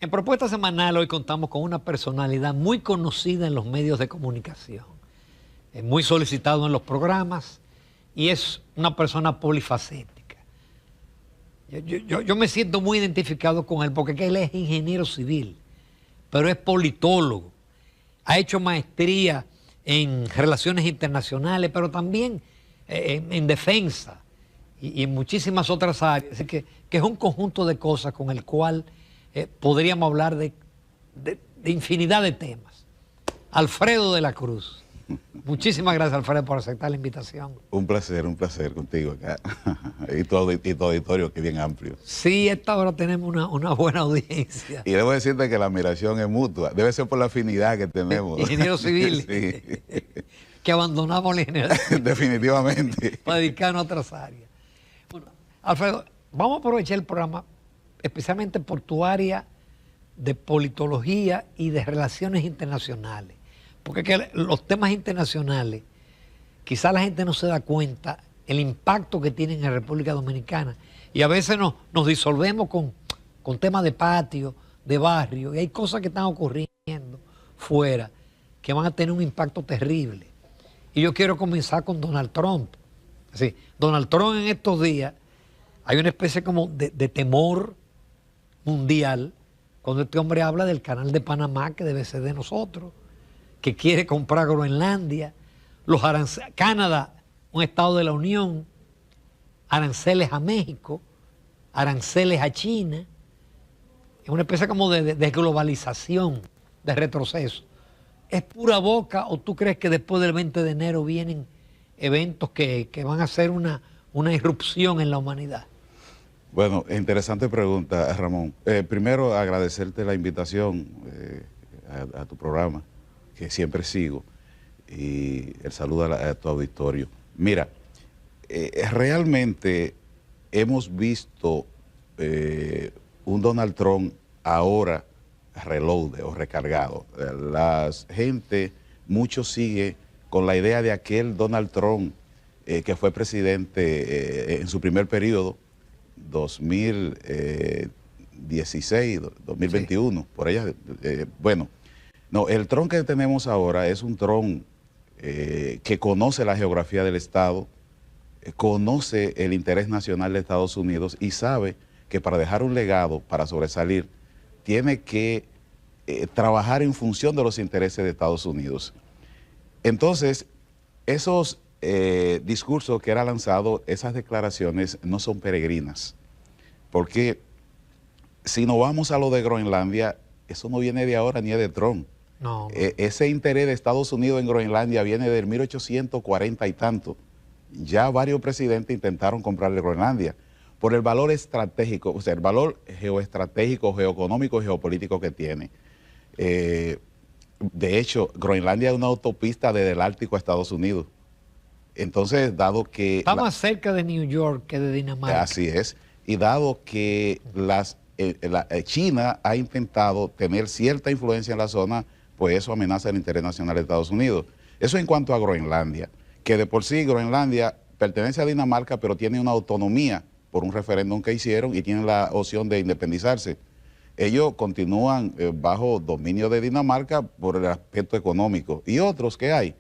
En Propuesta Semanal hoy contamos con una personalidad muy conocida en los medios de comunicación, muy solicitado en los programas y es una persona polifacética. Yo me siento muy identificado con él porque él es ingeniero civil, pero es politólogo, ha hecho maestría en relaciones internacionales, pero también en defensa y en muchísimas otras áreas. Así que es un conjunto de cosas con el cual podríamos hablar de infinidad de temas. Alfredo de la Cruz. Muchísimas gracias, Alfredo, por aceptar la invitación. Un placer contigo acá. y tu auditorio que es bien amplio. Sí, a esta hora tenemos una buena audiencia. Y debo decirte que la admiración es mutua. Debe ser por la afinidad que tenemos. Ingeniero civil. Sí. Que abandonamos la ingeniería. Definitivamente. Para dedicarnos a otras áreas. Bueno, Alfredo, vamos a aprovechar el programa especialmente por tu área de politología y de relaciones internacionales. Porque que los temas internacionales, quizás la gente no se da cuenta el impacto que tienen en la República Dominicana. Y a veces nos disolvemos con temas de patio, de barrio, y hay cosas que están ocurriendo fuera que van a tener un impacto terrible. Y yo quiero comenzar con Donald Trump. Sí, Donald Trump en estos días, hay una especie como de temor mundial cuando este hombre habla del canal de Panamá que debe ser de nosotros, que quiere comprar Groenlandia, Canadá, un estado de la Unión, aranceles a México, aranceles a China, es una especie como de globalización, de retroceso. ¿Es pura boca o tú crees que después del 20 de enero vienen eventos que van a hacer una irrupción en la humanidad? Bueno, interesante pregunta, Ramón. Primero, agradecerte la invitación a tu programa, que siempre sigo, y el saludo a tu auditorio. Mira, realmente hemos visto un Donald Trump ahora reload o recargado. La gente, mucho sigue con la idea de aquel Donald Trump que fue presidente en su primer periodo, 2016, 2021, sí. Por allá. Bueno, no, el Trump que tenemos ahora es un Trump que conoce la geografía del Estado, conoce el interés nacional de Estados Unidos y sabe que para dejar un legado, para sobresalir, tiene que trabajar en función de los intereses de Estados Unidos. Entonces, esos discursos que era lanzado, esas declaraciones no son peregrinas, porque si nos vamos a lo de Groenlandia, eso no viene de ahora ni de Trump. No. Ese interés de Estados Unidos en Groenlandia viene del 1840 y tanto. Ya varios presidentes intentaron comprarle Groenlandia por el valor estratégico, o sea, el valor geoestratégico, geoeconómico y geopolítico que tiene. De hecho, Groenlandia es una autopista desde el Ártico a Estados Unidos. Entonces, dado que... Está más cerca de New York que de Dinamarca. Así es. Y dado que China ha intentado tener cierta influencia en la zona, pues eso amenaza el interés nacional de Estados Unidos. Eso en cuanto a Groenlandia, que de por sí Groenlandia pertenece a Dinamarca, pero tiene una autonomía por un referéndum que hicieron y tienen la opción de independizarse. Ellos continúan bajo dominio de Dinamarca por el aspecto económico y otros que hay,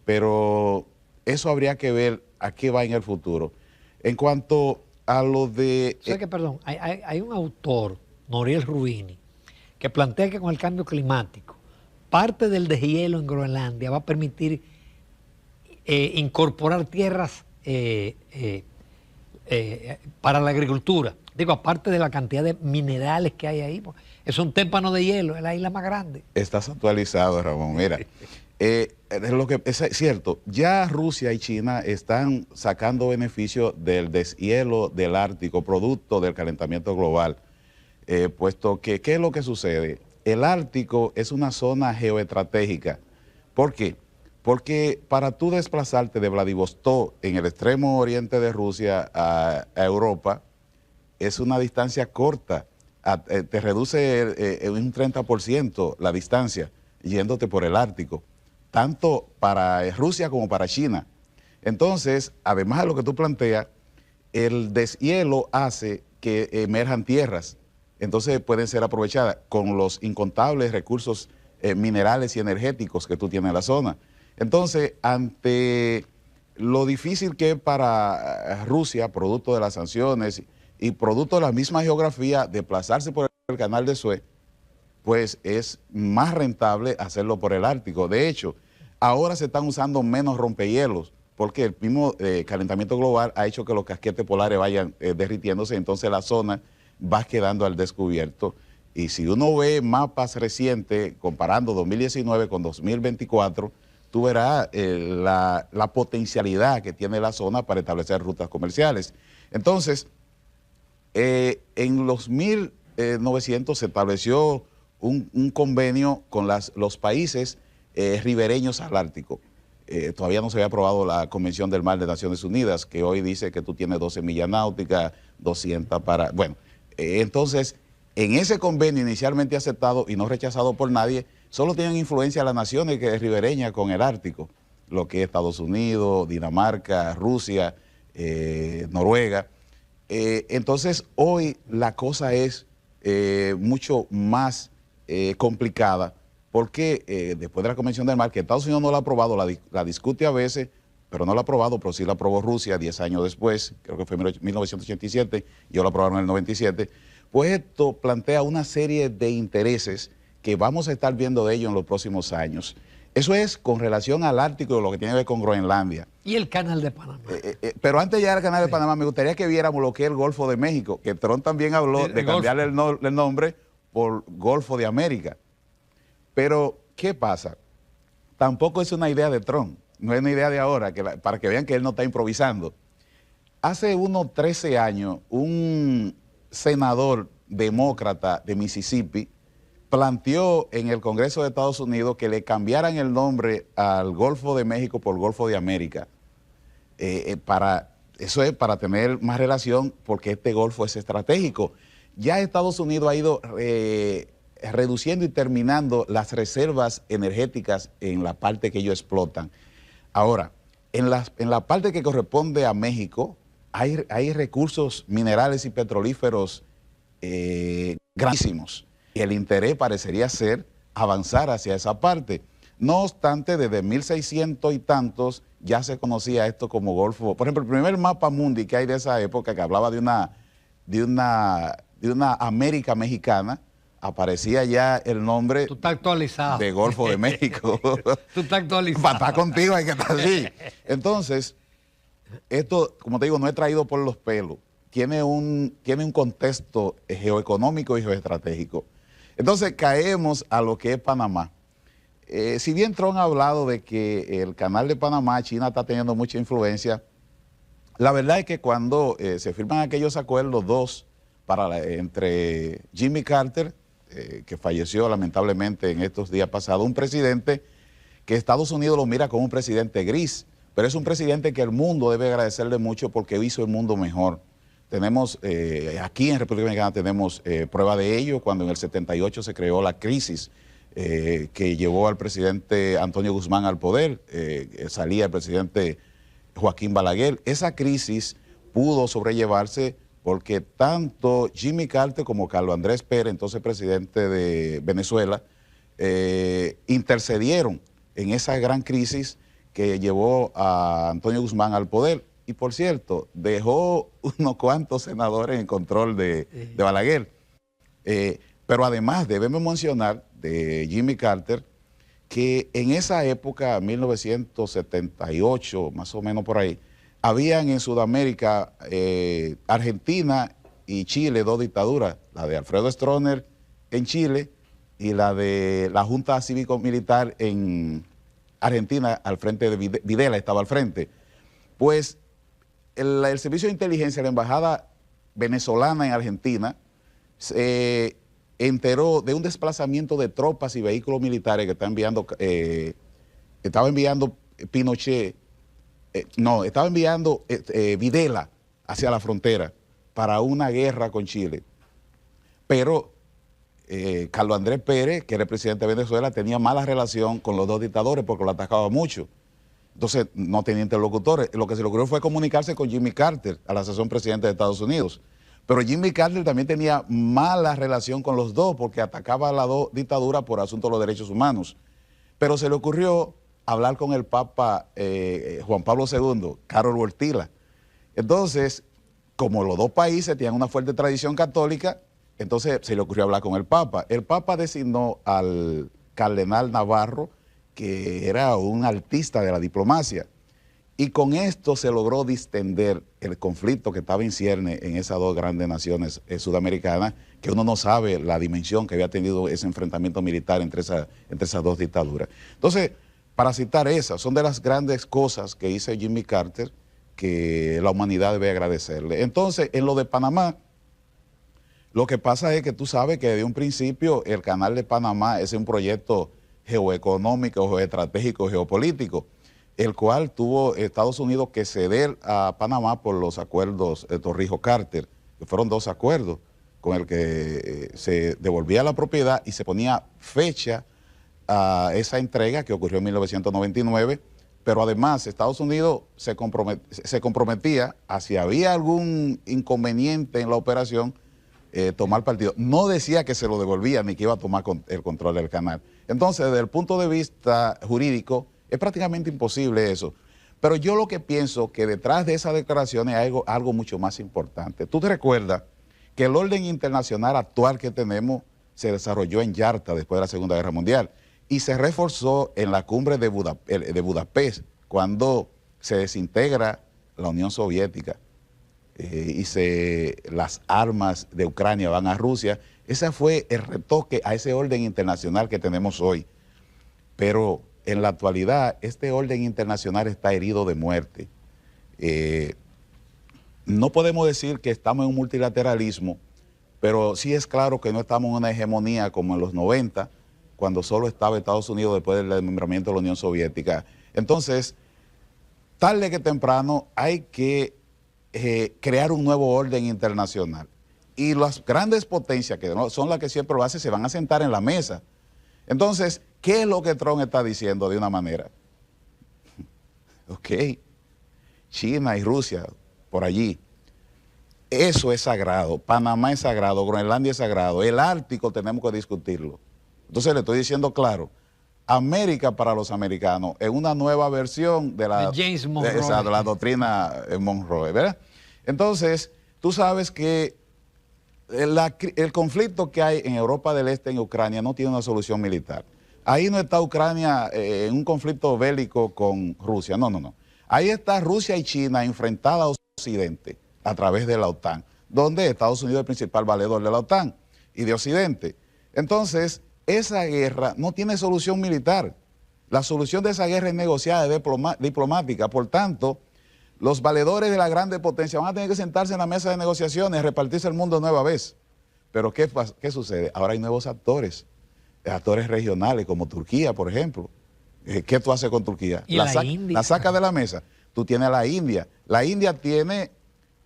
pero eso habría que ver a qué va en el futuro. En cuanto a lo de... O sea que, perdón, hay un autor, Nouriel Roubini, que plantea que con el cambio climático, parte del deshielo en Groenlandia va a permitir incorporar tierras para la agricultura. Digo, aparte de la cantidad de minerales que hay ahí, es un témpano de hielo, es la isla más grande. Estás actualizado, Ramón. Mira, lo que es cierto, ya Rusia y China están sacando beneficio del deshielo del Ártico, producto del calentamiento global, puesto que, ¿qué es lo que sucede? El Ártico es una zona geoestratégica. ¿Por qué? Porque para tú desplazarte de Vladivostok, en el extremo oriente de Rusia, a Europa, es una distancia corta. Te reduce en un 30% la distancia yéndote por el Ártico, tanto para Rusia como para China. Entonces, además de lo que tú planteas, el deshielo hace que emerjan tierras entonces pueden ser aprovechadas con los incontables recursos minerales y energéticos que tú tienes en la zona. Entonces, ante lo difícil que es para Rusia, producto de las sanciones y producto de la misma geografía, desplazarse por el canal de Suez, pues es más rentable hacerlo por el Ártico. De hecho, ahora se están usando menos rompehielos, porque el mismo calentamiento global ha hecho que los casquetes polares vayan derritiéndose, entonces la zona va quedando al descubierto. Y si uno ve mapas recientes, comparando 2019 con 2024, tú verás la potencialidad que tiene la zona para establecer rutas comerciales. Entonces, en los 1900 se estableció un convenio con los países ribereños al Ártico. Todavía no se había aprobado la Convención del Mar de Naciones Unidas, que hoy dice que tú tienes 12 millas náuticas, 200 para... Bueno, entonces, en ese convenio inicialmente aceptado y no rechazado por nadie, solo tienen influencia las naciones que es ribereñas con el Ártico, lo que es Estados Unidos, Dinamarca, Rusia, Noruega. Entonces, hoy la cosa es mucho más complicada, porque después de la Convención del Mar, que Estados Unidos no la ha aprobado, la discute a veces, pero no la ha aprobado, pero sí la aprobó Rusia 10 años después, creo que fue en 1987, y ellos la aprobaron en el 97, pues esto plantea una serie de intereses que vamos a estar viendo de ellos en los próximos años. Eso es con relación al Ártico, lo que tiene que ver con Groenlandia. Y el canal de Panamá. Pero antes de llegar al canal de Panamá, me gustaría que viéramos lo que es el Golfo de México, que Trump también habló de cambiarle el nombre por Golfo de América. Pero, ¿qué pasa? Tampoco es una idea de Trump, no es una idea de ahora, para que vean que él no está improvisando. Hace unos 13 años, un senador demócrata de Mississippi planteó en el Congreso de Estados Unidos que le cambiaran el nombre al Golfo de México por Golfo de América. Eso es para tener más relación, porque este golfo es estratégico. Ya Estados Unidos ha ido reduciendo y terminando las reservas energéticas en la parte que ellos explotan. Ahora, en la parte que corresponde a México, hay recursos minerales y petrolíferos grandísimos. Y el interés parecería ser avanzar hacia esa parte. No obstante, desde 1600 y tantos ya se conocía esto como Golfo. Por ejemplo, el primer mapa mundi que hay de esa época, que hablaba de una América mexicana, aparecía ya el nombre de Golfo de México. Tú estás actualizado. Para estar contigo hay que estar así. Entonces, esto, como te digo, no es traído por los pelos. Tiene un contexto geoeconómico y geoestratégico. Entonces caemos a lo que es Panamá. Si bien Trump ha hablado de que el canal de Panamá, China está teniendo mucha influencia, la verdad es que cuando se firman aquellos acuerdos entre Jimmy Carter, que falleció lamentablemente en estos días pasados, un presidente que Estados Unidos lo mira como un presidente gris, pero es un presidente que el mundo debe agradecerle mucho porque hizo el mundo mejor. Tenemos, aquí en República Dominicana tenemos prueba de ello, cuando en el 78 se creó la crisis que llevó al presidente Antonio Guzmán al poder, salía el presidente Joaquín Balaguer. Esa crisis pudo sobrellevarse porque tanto Jimmy Carter como Carlos Andrés Pérez, entonces presidente de Venezuela, intercedieron en esa gran crisis que llevó a Antonio Guzmán al poder. Y por cierto, dejó unos cuantos senadores en control de Balaguer. Pero además debemos mencionar de Jimmy Carter que en esa época, 1978, más o menos por ahí, habían en Sudamérica, Argentina y Chile, dos dictaduras, la de Alfredo Stroessner en Chile y la de la Junta Cívico-Militar en Argentina, al frente de Videla estaba al frente. Pues el Servicio de Inteligencia, la Embajada venezolana en Argentina, se enteró de un desplazamiento de tropas y vehículos militares que estaba enviando Pinochet, estaba enviando Videla hacia la frontera para una guerra con Chile. Pero Carlos Andrés Pérez, que era el presidente de Venezuela, tenía mala relación con los dos dictadores porque lo atacaba mucho. Entonces no tenía interlocutores. Lo que se logró fue comunicarse con Jimmy Carter, a la sazón presidente de Estados Unidos. Pero Jimmy Carter también tenía mala relación con los dos porque atacaba a las dos dictaduras por asuntos de los derechos humanos. Pero se le ocurrió hablar con el Papa Juan Pablo II, Karol Wojtyła. Entonces, como los dos países tenían una fuerte tradición católica, entonces se le ocurrió hablar con el Papa. El Papa designó al cardenal Navarro, que era un artista de la diplomacia. Y con esto se logró distender el conflicto que estaba en cierne en esas dos grandes naciones sudamericanas, que uno no sabe la dimensión que había tenido ese enfrentamiento militar entre esas dos dictaduras. Entonces, para citar esas, son de las grandes cosas que hizo Jimmy Carter que la humanidad debe agradecerle. Entonces, en lo de Panamá, lo que pasa es que tú sabes que desde un principio el Canal de Panamá es un proyecto geoeconómico, geoestratégico, geopolítico, el cual tuvo Estados Unidos que ceder a Panamá por los acuerdos Torrijos-Carter, que fueron dos acuerdos con el que se devolvía la propiedad y se ponía fecha a esa entrega que ocurrió en 1999, pero además Estados Unidos se comprometía a si había algún inconveniente en la operación, tomar partido. No decía que se lo devolvía ni que iba a tomar el control del canal. Entonces, desde el punto de vista jurídico, es prácticamente imposible eso. Pero yo lo que pienso que detrás de esas declaraciones hay algo mucho más importante. Tú te recuerdas que el orden internacional actual que tenemos se desarrolló en Yalta después de la Segunda Guerra Mundial y se reforzó en la cumbre de Budapest, cuando se desintegra la Unión Soviética y las armas de Ucrania van a Rusia. Ese fue el retoque a ese orden internacional que tenemos hoy. Pero en la actualidad, este orden internacional está herido de muerte. No podemos decir que estamos en un multilateralismo, pero sí es claro que no estamos en una hegemonía como en los 90, cuando solo estaba Estados Unidos después del desmembramiento de la Unión Soviética. Entonces, tarde que temprano hay que crear un nuevo orden internacional. Y las grandes potencias, que son las que siempre lo hacen, se van a sentar en la mesa. Entonces, ¿qué es lo que Trump está diciendo de una manera? Ok, China y Rusia, por allí. Eso es sagrado, Panamá es sagrado, Groenlandia es sagrado, el Ártico tenemos que discutirlo. Entonces le estoy diciendo claro, América para los americanos es una nueva versión de la, James Monroe. de la doctrina Monroe, ¿verdad? Entonces, tú sabes que el conflicto que hay en Europa del Este, en Ucrania, no tiene una solución militar. Ahí no está Ucrania en un conflicto bélico con Rusia, no, no, no. Ahí está Rusia y China enfrentadas a Occidente a través de la OTAN, donde Estados Unidos es el principal valedor de la OTAN y de Occidente. Entonces, esa guerra no tiene solución militar. La solución de esa guerra es negociada, es diplomática. Por tanto, los valedores de la grande potencia van a tener que sentarse en la mesa de negociaciones, repartirse el mundo nueva vez. Pero ¿qué sucede? Ahora hay nuevos actores regionales como Turquía, por ejemplo. ¿Qué tú haces con Turquía? ¿Y la India? La sacas de la mesa. Tú tienes a la India. La India tiene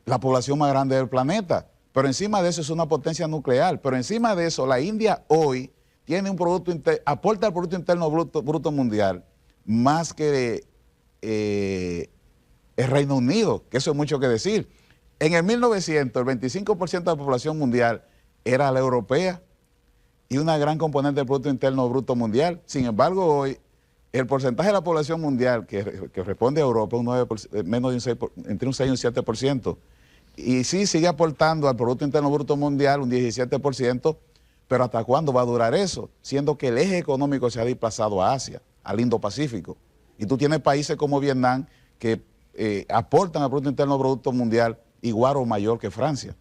la población más grande del planeta, pero encima de eso es una potencia nuclear. Pero encima de eso, la India hoy tiene un aporta al Producto Interno Bruto Mundial más que el Reino Unido, que eso es mucho que decir. En el 1900, el 25% de la población mundial era la europea y una gran componente del Producto Interno Bruto Mundial. Sin embargo, hoy el porcentaje de la población mundial que responde a Europa es menos de entre un 6 y un 7%. Y sí sigue aportando al Producto Interno Bruto Mundial un 17%, pero ¿hasta cuándo va a durar eso? Siendo que el eje económico se ha desplazado a Asia, al Indo-Pacífico. Y tú tienes países como Vietnam que aportan al Producto Interno Bruto Mundial igual o mayor que Francia.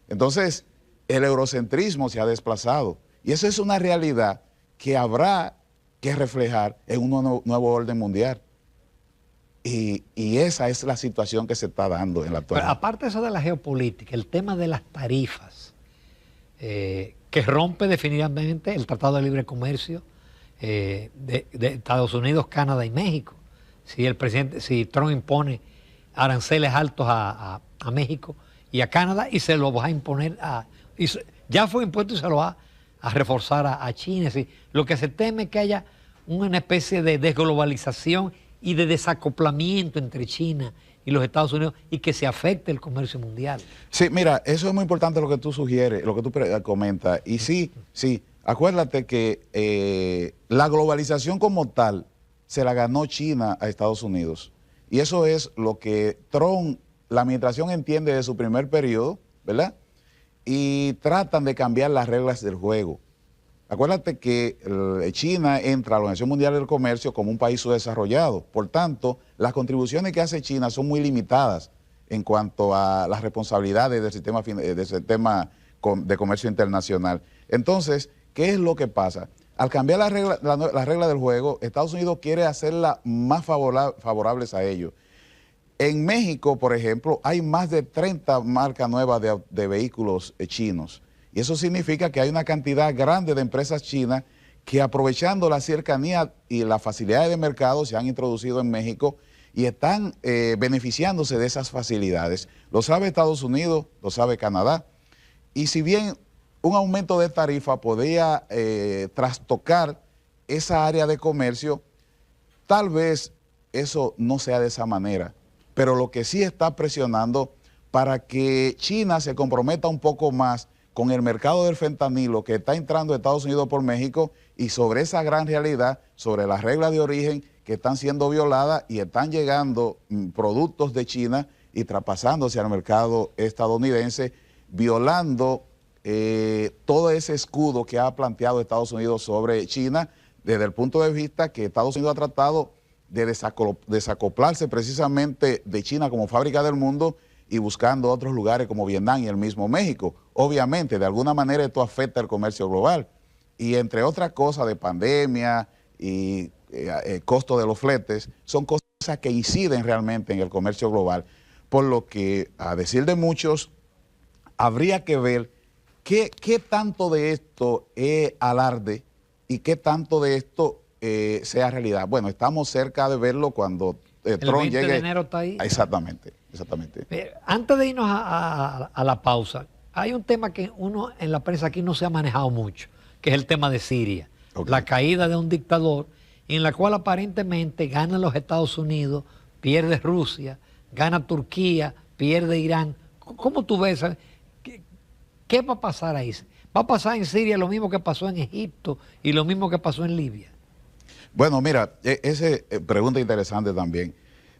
Entonces, el eurocentrismo se ha desplazado. Y eso es una realidad que habrá que reflejar en un nuevo orden mundial. Y esa es la situación que se está dando en la actualidad. Pero aparte de eso de la geopolítica, el tema de las tarifas, que rompe definitivamente el Tratado de Libre Comercio de Estados Unidos, Canadá y México. Si Trump impone aranceles altos a México y a Canadá y se lo va a imponer ya fue impuesto y se lo va a reforzar a China. Lo que se teme es que haya una especie de desglobalización y de desacoplamiento entre China y los Estados Unidos y que se afecte el comercio mundial. Sí, mira, eso es muy importante lo que tú sugieres, lo que tú comentas. Y sí, acuérdate que la globalización como tal se la ganó China a Estados Unidos. Y eso es lo que Trump, la administración entiende de su primer periodo, ¿verdad? Y tratan de cambiar las reglas del juego. Acuérdate que China entra a la Organización Mundial del Comercio como un país subdesarrollado. Por tanto, las contribuciones que hace China son muy limitadas en cuanto a las responsabilidades del sistema de comercio internacional. Entonces, ¿qué es lo que pasa? Al cambiar las reglas del juego, Estados Unidos quiere hacerlas más favorables a ellos. En México, por ejemplo, hay más de 30 marcas nuevas de vehículos chinos. Y eso significa que hay una cantidad grande de empresas chinas que, aprovechando la cercanía y las facilidades de mercado, se han introducido en México y están beneficiándose de esas facilidades. Lo sabe Estados Unidos, lo sabe Canadá. Y si bien un aumento de tarifa podría trastocar esa área de comercio, tal vez eso no sea de esa manera. Pero lo que sí está presionando para que China se comprometa un poco más con el mercado del fentanilo que está entrando a Estados Unidos por México y sobre esa gran realidad, sobre las reglas de origen que están siendo violadas y están llegando productos de China y traspasándose al mercado estadounidense, violando todo ese escudo que ha planteado Estados Unidos sobre China desde el punto de vista que Estados Unidos ha tratado de desacoplarse precisamente de China como fábrica del mundo y buscando otros lugares como Vietnam y el mismo México. Obviamente, de alguna manera esto afecta el comercio global. Y entre otras cosas de pandemia y costo de los fletes, son cosas que inciden realmente en el comercio global. Por lo que, a decir de muchos, habría que ver qué tanto de esto es alarde y qué tanto de esto sea realidad. Bueno, estamos cerca de verlo cuando Trump llegue. El 20 de enero está ahí. Exactamente. Antes de irnos a la pausa, hay un tema que uno en la prensa aquí no se ha manejado mucho, que es el tema de Siria. Okay. La caída de un dictador en la cual aparentemente ganan los Estados Unidos, pierde Rusia, gana Turquía, pierde Irán. ¿Cómo tú ves? ¿Qué va a pasar ahí? ¿Va a pasar en Siria lo mismo que pasó en Egipto y lo mismo que pasó en Libia? Bueno, mira, esa pregunta interesante también.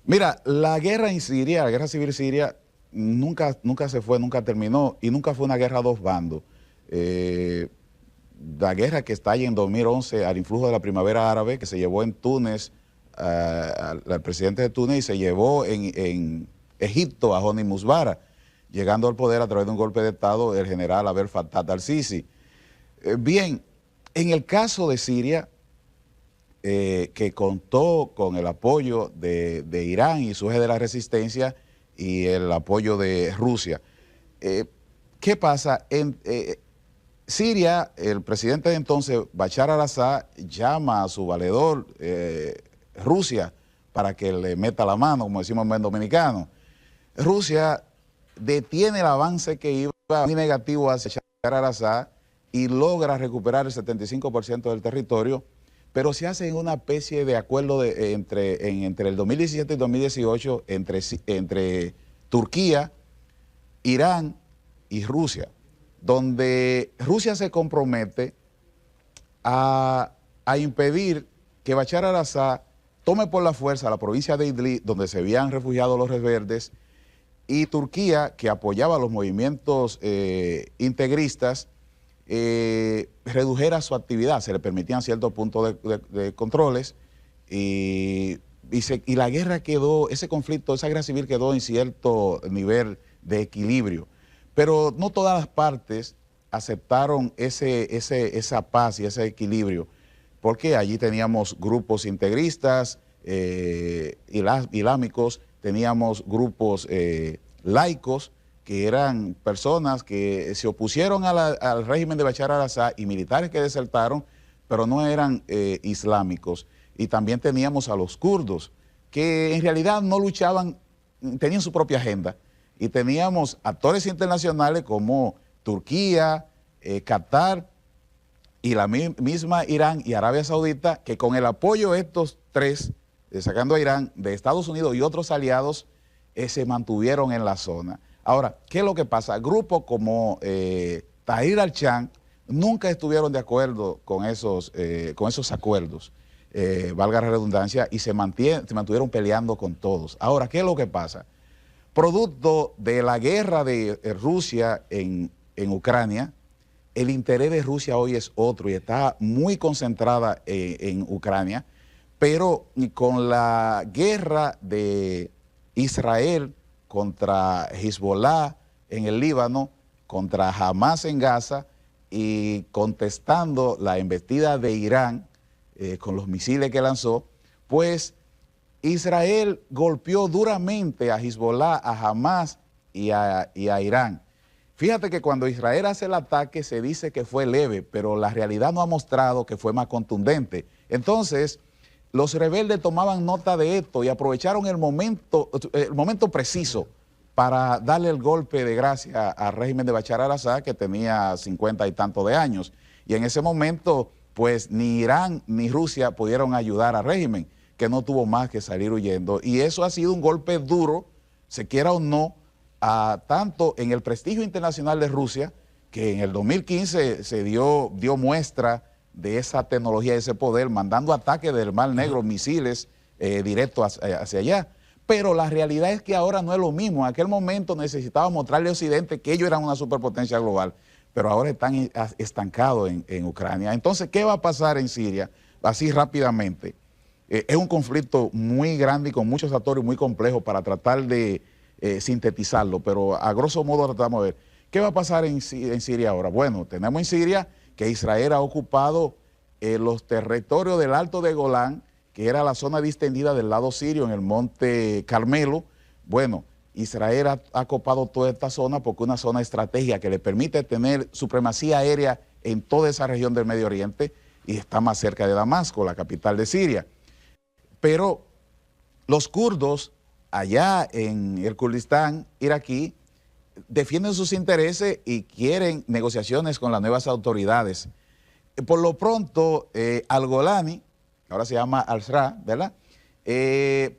Mira, la guerra en Siria, la guerra civil siria, nunca se fue, nunca terminó y nunca fue una guerra a dos bandos. La guerra que está ahí en 2011 al influjo de la primavera árabe, que se llevó en Túnez al presidente de Túnez y se llevó en Egipto a Hosni Mubarak, llegando al poder a través de un golpe de Estado del general Abdel Fattah al-Sisi. Bien, en el caso de Siria, que contó con el apoyo de Irán y su eje de la resistencia y el apoyo de Rusia. ¿Qué pasa? En Siria, el presidente de entonces, Bashar al-Assad, llama a su valedor Rusia para que le meta la mano, como decimos en buen dominicano. Rusia detiene el avance que iba muy negativo hacia Bashar al-Assad y logra recuperar el 75% del territorio, pero se hace en una especie de acuerdo entre el 2017 y 2018 entre Turquía, Irán y Rusia, donde Rusia se compromete a impedir que Bashar al-Assad tome por la fuerza la provincia de Idlib, donde se habían refugiado los rebeldes, y Turquía, que apoyaba los movimientos integristas, redujera su actividad, se le permitían ciertos puntos de controles y la guerra quedó, ese conflicto, esa guerra civil quedó en cierto nivel de equilibrio. Pero no todas las partes aceptaron esa paz y ese equilibrio, porque allí teníamos grupos integristas, islámicos, teníamos grupos laicos, que eran personas que se opusieron al régimen de Bashar al-Assad y militares que desertaron, pero no eran islámicos. Y también teníamos a los kurdos, que en realidad no luchaban, tenían su propia agenda. Y teníamos actores internacionales como Turquía, Qatar y la misma Irán y Arabia Saudita, que con el apoyo de estos tres, sacando a Irán, de Estados Unidos y otros aliados, se mantuvieron en la zona. Ahora, ¿qué es lo que pasa? Grupos como Tahrir al-Sham nunca estuvieron de acuerdo con esos acuerdos, valga la redundancia, y se mantuvieron peleando con todos. Ahora, ¿qué es lo que pasa? Producto de la guerra de Rusia en Ucrania, el interés de Rusia hoy es otro y está muy concentrada en Ucrania, pero con la guerra de Israel contra Hezbollah en el Líbano, contra Hamas en Gaza y contestando la embestida de Irán con los misiles que lanzó, pues Israel golpeó duramente a Hezbollah, a Hamas y a Irán. Fíjate que cuando Israel hace el ataque se dice que fue leve, pero la realidad no ha mostrado que fue más contundente. Entonces, los rebeldes tomaban nota de esto y aprovecharon el momento preciso para darle el golpe de gracia al régimen de Bashar al-Assad, que tenía 50 y tantos de años. Y en ese momento, pues ni Irán ni Rusia pudieron ayudar al régimen, que no tuvo más que salir huyendo. Y eso ha sido un golpe duro, se quiera o no, tanto en el prestigio internacional de Rusia, que en el 2015 se dio muestra de esa tecnología, de ese poder, mandando ataques del Mar Negro, misiles directos hacia allá. Pero la realidad es que ahora no es lo mismo. En aquel momento necesitaba mostrarle a Occidente que ellos eran una superpotencia global, pero ahora están estancados en Ucrania. Entonces, ¿qué va a pasar en Siria? Así rápidamente. Es un conflicto muy grande y con muchos actores muy complejos para tratar de sintetizarlo, pero a grosso modo tratamos de ver. ¿Qué va a pasar en Siria ahora? Bueno, tenemos en Siria que Israel ha ocupado los territorios del Alto de Golán, que era la zona distendida del lado sirio en el monte Carmelo. Bueno, Israel ha copado toda esta zona porque es una zona estratégica que le permite tener supremacía aérea en toda esa región del Medio Oriente y está más cerca de Damasco, la capital de Siria. Pero los kurdos allá en el Kurdistán iraquí defienden sus intereses y quieren negociaciones con las nuevas autoridades. Por lo pronto, al-Golani, ahora se llama al-Shra, ¿verdad?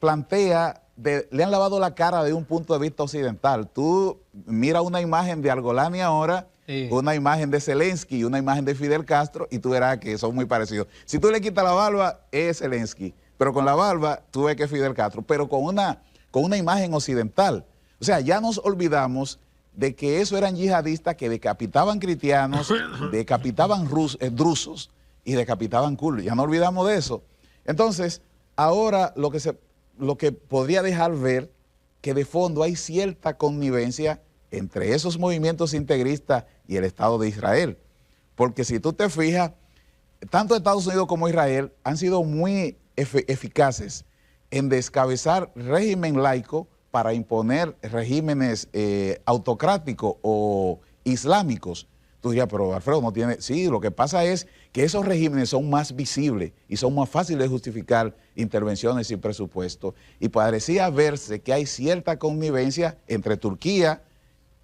Plantea, le han lavado la cara de un punto de vista occidental. Tú mira una imagen de al-Golani ahora, sí, una imagen de Zelensky y una imagen de Fidel Castro y tú verás que son muy parecidos. Si tú le quitas la barba, es Zelensky, pero con la barba tú ves que es Fidel Castro, pero con una imagen occidental. O sea, ya nos olvidamos de que eso eran yihadistas que decapitaban cristianos, decapitaban drusos y decapitaban kurdos. Ya no olvidamos de eso. Entonces, ahora lo que podría dejar ver que de fondo hay cierta connivencia entre esos movimientos integristas y el Estado de Israel. Porque si tú te fijas, tanto Estados Unidos como Israel han sido muy eficaces en descabezar régimen laico para imponer regímenes autocráticos o islámicos. Tú dirías, pero Alfredo no tiene... Sí, lo que pasa es que esos regímenes son más visibles y son más fáciles de justificar intervenciones sin presupuesto. Y parecía verse que hay cierta connivencia entre Turquía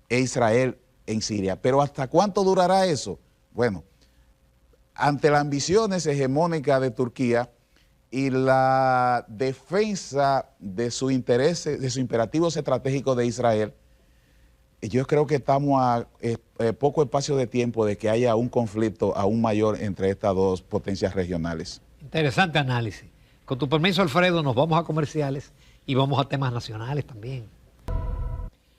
e Israel en Siria. Pero ¿hasta cuánto durará eso? Bueno, ante las ambiciones hegemónicas de Turquía y la defensa de sus intereses, de sus imperativos estratégicos de Israel, yo creo que estamos a poco espacio de tiempo de que haya un conflicto aún mayor entre estas dos potencias regionales. Interesante análisis. Con tu permiso, Alfredo, nos vamos a comerciales y vamos a temas nacionales también.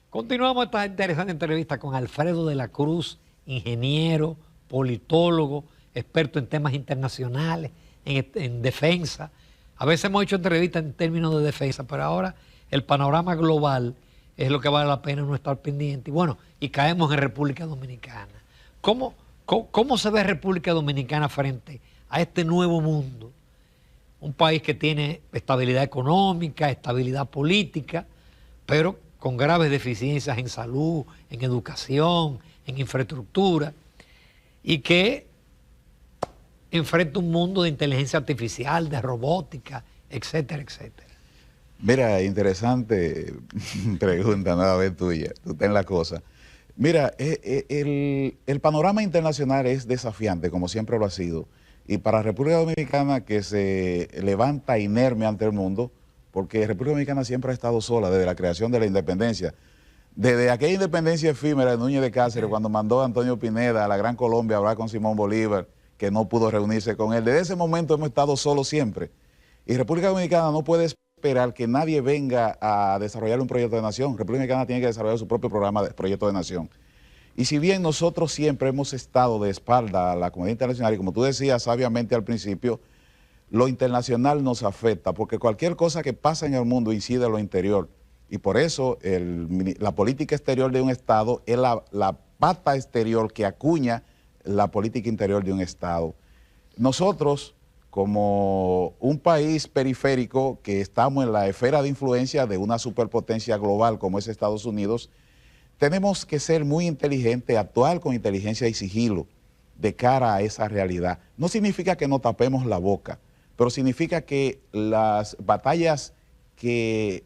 Continuamos esta interesante entrevista con Alfredo de la Cruz, ingeniero, politólogo, experto en temas internacionales, en defensa. A veces hemos hecho entrevistas en términos de defensa, pero ahora el panorama global es lo que vale la pena no estar pendiente. Y bueno, y caemos en República Dominicana. ¿Cómo se ve República Dominicana frente a este nuevo mundo? Un país que tiene estabilidad económica, estabilidad política, pero con graves deficiencias en salud, en educación, en infraestructura, y que enfrenta un mundo de inteligencia artificial, de robótica, etcétera, etcétera. Mira, interesante pregunta nuevamente tuya, tú ten la cosa. Mira, el panorama internacional es desafiante, como siempre lo ha sido, y para República Dominicana, que se levanta inerme ante el mundo, porque República Dominicana siempre ha estado sola desde la creación de la independencia. Desde aquella independencia efímera de Núñez de Cáceres, cuando mandó a Antonio Pineda a la Gran Colombia a hablar con Simón Bolívar, que no pudo reunirse con él. Desde ese momento hemos estado solos siempre. Y República Dominicana no puede esperar que nadie venga a desarrollar un proyecto de nación. República Dominicana tiene que desarrollar su propio programa de proyecto de nación. Y si bien nosotros siempre hemos estado de espalda a la comunidad internacional, y como tú decías sabiamente al principio, lo internacional nos afecta, porque cualquier cosa que pasa en el mundo incide en lo interior. Y por eso la política exterior de un Estado es la pata exterior que acuña la política interior de un Estado. Nosotros, como un país periférico que estamos en la esfera de influencia de una superpotencia global como es Estados Unidos, tenemos que ser muy inteligentes, actuar con inteligencia y sigilo de cara a esa realidad. No significa que no tapemos la boca, pero significa que las batallas que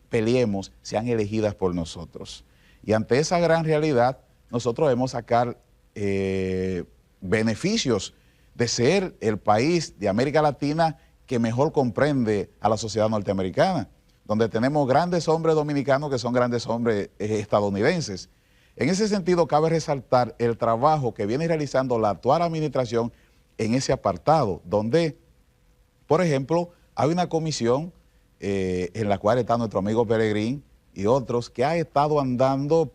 peleemos sean elegidas por nosotros. Y ante esa gran realidad, nosotros debemos sacar beneficios de ser el país de América Latina que mejor comprende a la sociedad norteamericana, donde tenemos grandes hombres dominicanos que son grandes hombres estadounidenses. En ese sentido, cabe resaltar el trabajo que viene realizando la actual administración en ese apartado, donde, por ejemplo, hay una comisión en la cual está nuestro amigo Peregrín y otros, que ha estado andando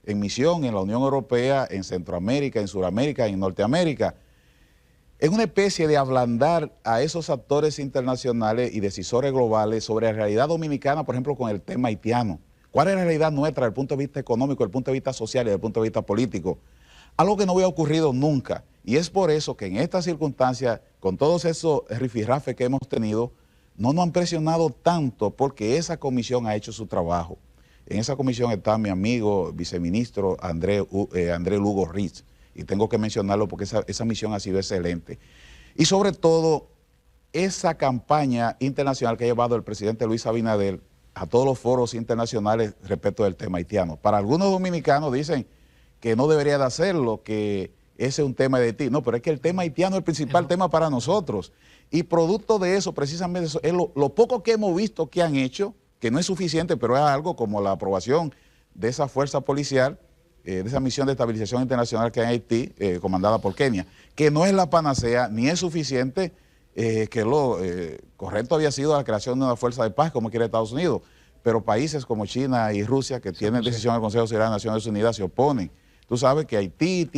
en misión en la Unión Europea, en Centroamérica, en Sudamérica, en Norteamérica. Es una especie de ablandar a esos actores internacionales y decisores globales sobre la realidad dominicana, por ejemplo, con el tema haitiano. ¿Cuál es la realidad nuestra desde el punto de vista económico, desde el punto de vista social y desde el punto de vista político? Algo que no había ocurrido nunca. Y es por eso que en estas circunstancias, con todos esos rifirrafes que hemos tenido, no nos han presionado tanto porque esa comisión ha hecho su trabajo. En esa comisión está mi amigo viceministro André Lugo Ritz. Y tengo que mencionarlo porque esa misión ha sido excelente. Y sobre todo, esa campaña internacional que ha llevado el presidente Luis Abinader a todos los foros internacionales respecto del tema haitiano. Para algunos dominicanos dicen que no debería de hacerlo, que ese es un tema de Haití. No, pero es que el tema haitiano es el principal tema para nosotros. Y producto de eso, precisamente, eso es lo poco que hemos visto que han hecho, que no es suficiente, pero es algo como la aprobación de esa fuerza policial, de esa misión de estabilización internacional que hay en Haití, comandada por Kenia, que no es la panacea ni es suficiente, que lo correcto había sido la creación de una fuerza de paz como quiere Estados Unidos, pero países como China y Rusia, que tienen decisión del Consejo de Seguridad de Naciones Unidas, se oponen. Tú sabes que Haití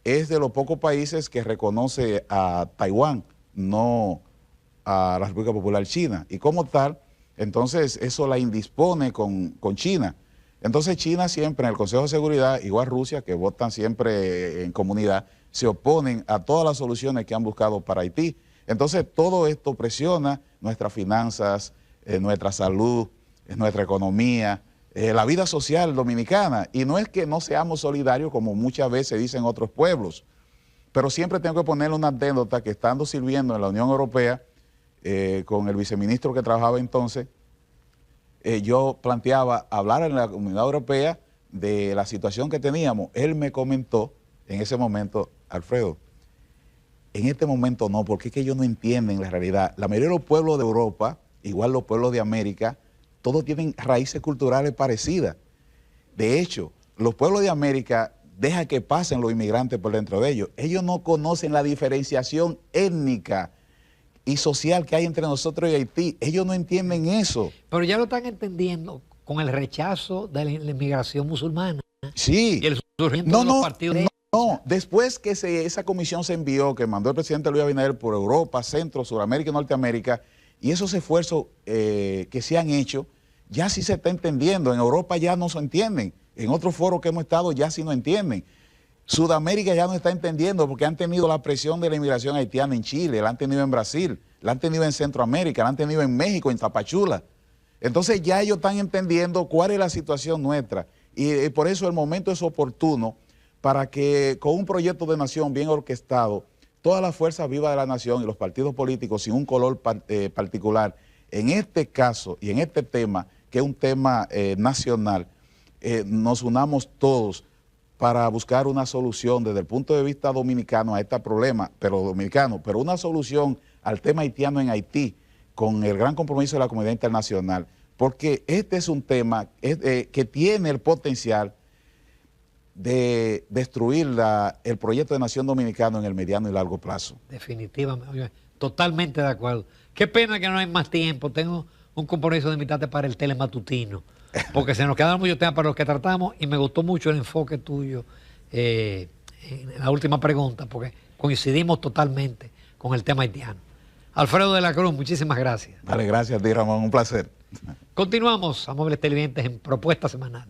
es de los pocos países que reconoce a Taiwán, no a la República Popular China, y como tal, entonces eso la indispone con China. Entonces China siempre en el Consejo de Seguridad, igual Rusia, que votan siempre en comunidad, se oponen a todas las soluciones que han buscado para Haití. Entonces todo esto presiona nuestras finanzas, nuestra salud, nuestra economía, la vida social dominicana. Y no es que no seamos solidarios como muchas veces dicen otros pueblos, pero siempre tengo que ponerle una anécdota que estando sirviendo en la Unión Europea, con el viceministro que trabajaba entonces, yo planteaba hablar en la Comunidad Europea de la situación que teníamos. Él me comentó en ese momento, Alfredo, en este momento no, porque es que ellos no entienden la realidad. La mayoría de los pueblos de Europa, igual los pueblos de América, todos tienen raíces culturales parecidas. De hecho, los pueblos de América dejan que pasen los inmigrantes por dentro de ellos. Ellos no conocen la diferenciación étnica y social que hay entre nosotros y Haití. Ellos no entienden eso. Pero ya lo están entendiendo con el rechazo de la inmigración musulmana. Sí. Y el surgimiento de los partidos. No, después que esa comisión se envió, que mandó el presidente Luis Abinader por Europa, Centro, Sudamérica y Norteamérica, y esos esfuerzos que se han hecho, ya sí se está entendiendo. En Europa ya no se entienden. En otros foros que hemos estado ya sí no entienden. Sudamérica ya no está entendiendo porque han tenido la presión de la inmigración haitiana en Chile, la han tenido en Brasil, la han tenido en Centroamérica, la han tenido en México, en Tapachula. Entonces ya ellos están entendiendo cuál es la situación nuestra y por eso el momento es oportuno para que con un proyecto de nación bien orquestado, todas las fuerzas vivas de la nación y los partidos políticos sin un color particular, en este caso y en este tema, que es un tema nacional, nos unamos todos para buscar una solución desde el punto de vista dominicano a este problema, pero una solución al tema haitiano en Haití, con el gran compromiso de la comunidad internacional, porque este es un tema que tiene el potencial de destruir el proyecto de Nación Dominicana en el mediano y largo plazo. Definitivamente, oye, totalmente de acuerdo. Qué pena que no hay más tiempo. Tengo un compromiso de invitarte para el telematutino, porque se nos quedaron muchos temas para los que tratamos y me gustó mucho el enfoque tuyo en la última pregunta, porque coincidimos totalmente con el tema haitiano. Alfredo de la Cruz, muchísimas gracias. Vale, gracias a ti, Ramón, un placer. Continuamos, amables televidentes, en Propuesta Semanal.